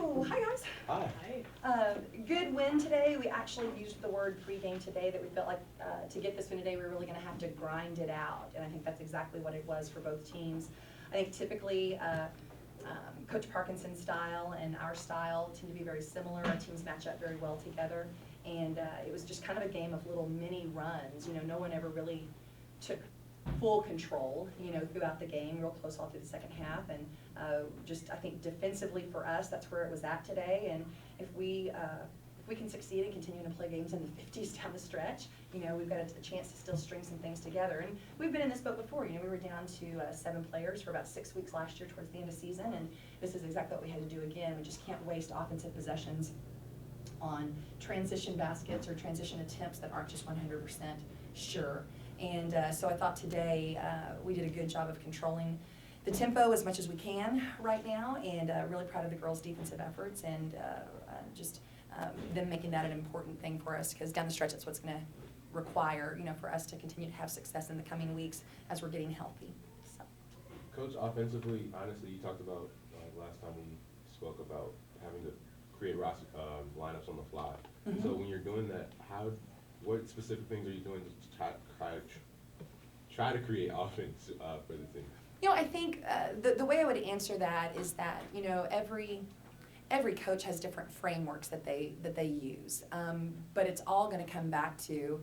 Oh, hi guys. Hi. Good win today. We actually used the word pregame today that we felt like to get this win today we were really going to have to grind it out, and I think that's exactly what it was for both teams. I think typically Coach Parkinson's style and our style tend to be very similar. Our teams match up very well together, and it was just kind of a game of little mini runs. You know, no one ever really took full control, you know, throughout the game, real close all through the second half, and just I think defensively for us, that's where it was at today. And if we can succeed and continue to play games in the 50s down the stretch, you know, we've got a chance to still string some things together. And we've been in this boat before. You know, we were down to 7 players for about 6 weeks last year towards the end of the season, and this is exactly what we had to do again. We just can't waste offensive possessions on transition baskets or transition attempts that aren't just 100% sure. And so I thought today we did a good job of controlling the tempo as much as we can right now, and really proud of the girls' defensive efforts, and just them making that an important thing for us, because down the stretch that's what's going to require, you know, for us to continue to have success in the coming weeks as we're getting healthy. So. Coach, offensively, honestly, you talked about last time we spoke about having to create lineups on the fly. Mm-hmm. So when you're doing that, what specific things are you doing to try to create offense for the team? You know, I think the way I would answer that is that, you know, every coach has different frameworks that they use, but it's all going to come back to,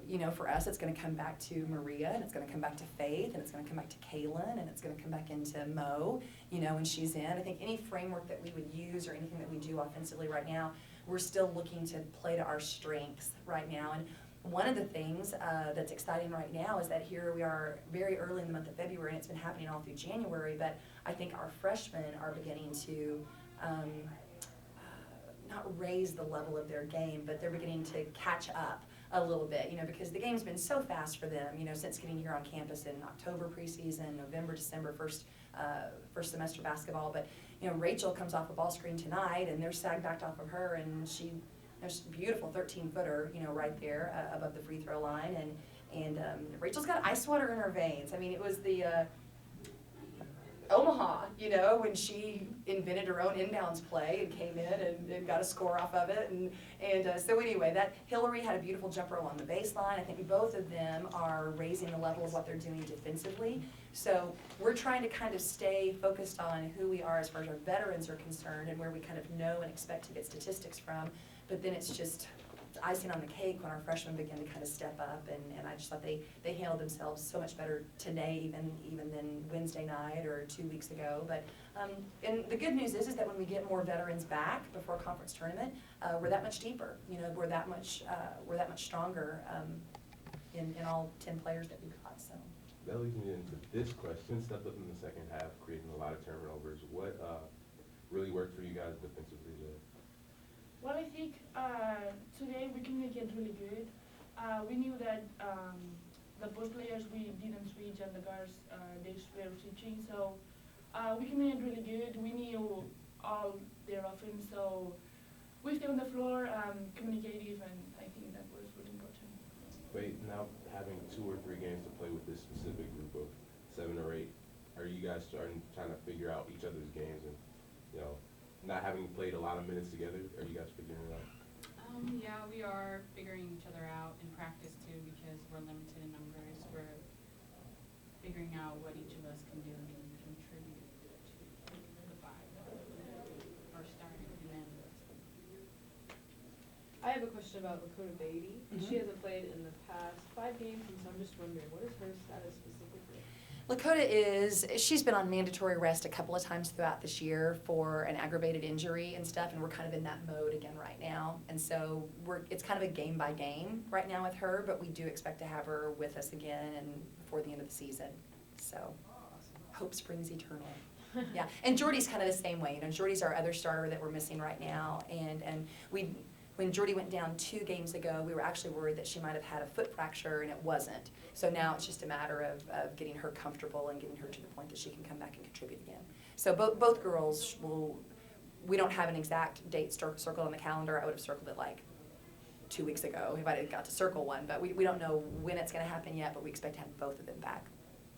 you know, for us, it's going to come back to Maria, and it's going to come back to Faith, and it's going to come back to Kaylin, and it's going to come back into Mo, you know, when she's in. I think any framework that we would use or anything that we do offensively right now, we're still looking to play to our strengths right now. And one of the things that's exciting right now is that here we are very early in the month of February, and it's been happening all through January, but I think our freshmen are beginning to not raise the level of their game, but they're beginning to catch up a little bit, you know, because the game's been so fast for them, you know, since getting here on campus in October preseason, November, December, first semester basketball. But, you know, Rachel comes off a ball screen tonight, and they're sag backed off of her, and there's a beautiful 13-footer, you know, right there above the free throw line, and Rachel's got ice water in her veins. I mean, it was the Omaha, you know, when she invented her own inbounds play and came in and got a score off of it, and so anyway, that Hillary had a beautiful jumper along the baseline. I think both of them are raising the level of what they're doing defensively. So we're trying to kind of stay focused on who we are as far as our veterans are concerned, and where we kind of know and expect to get statistics from. But then it's just icing on the cake when our freshmen begin to kind of step up, and I just thought they handled themselves so much better today even than Wednesday night or 2 weeks ago. But and the good news is that when we get more veterans back before conference tournament, we're that much deeper. You know, we're that much stronger in all 10 players that we've got. So that leads me into this question. Stepped up in the second half, creating a lot of turnovers. What really worked for you guys defensively today? Well, I think today we communicated really good. We knew that the post players, we didn't switch, and the guards, they were switching. So we communicated really good. We knew all their offense, so we stayed on the floor, communicative, and I think that was really important. Wait, now having 2 or 3 games to play with this specific group of 7 or 8, are you guys trying to figure out each other's games and, you know, not having played a lot of minutes together, are you guys figuring it out? Yeah, we are figuring each other out in practice too, because we're limited in numbers. We're figuring out what each of us can do and contribute to the 5 or starting and then. I have a question about Lakota Beatty. Mm-hmm. She hasn't played in the past 5 games, and so I'm just wondering, what is her status specifically? Lakota she's been on mandatory rest a couple of times throughout this year for an aggravated injury and stuff, and we're kind of in that mode again right now. And so it's kind of a game by game right now with her, but we do expect to have her with us again and before the end of the season. So hope springs eternal. Yeah, and Jordy's kind of the same way. You know, Jordy's our other starter that we're missing right now, and when Jordy went down 2 games ago, we were actually worried that she might have had a foot fracture, and it wasn't. So now it's just a matter of getting her comfortable and getting her to the point that she can come back and contribute again. So both girls we don't have an exact date circled on the calendar. I would have circled it like 2 weeks ago if I got to circle one, but we don't know when it's going to happen yet, but we expect to have both of them back.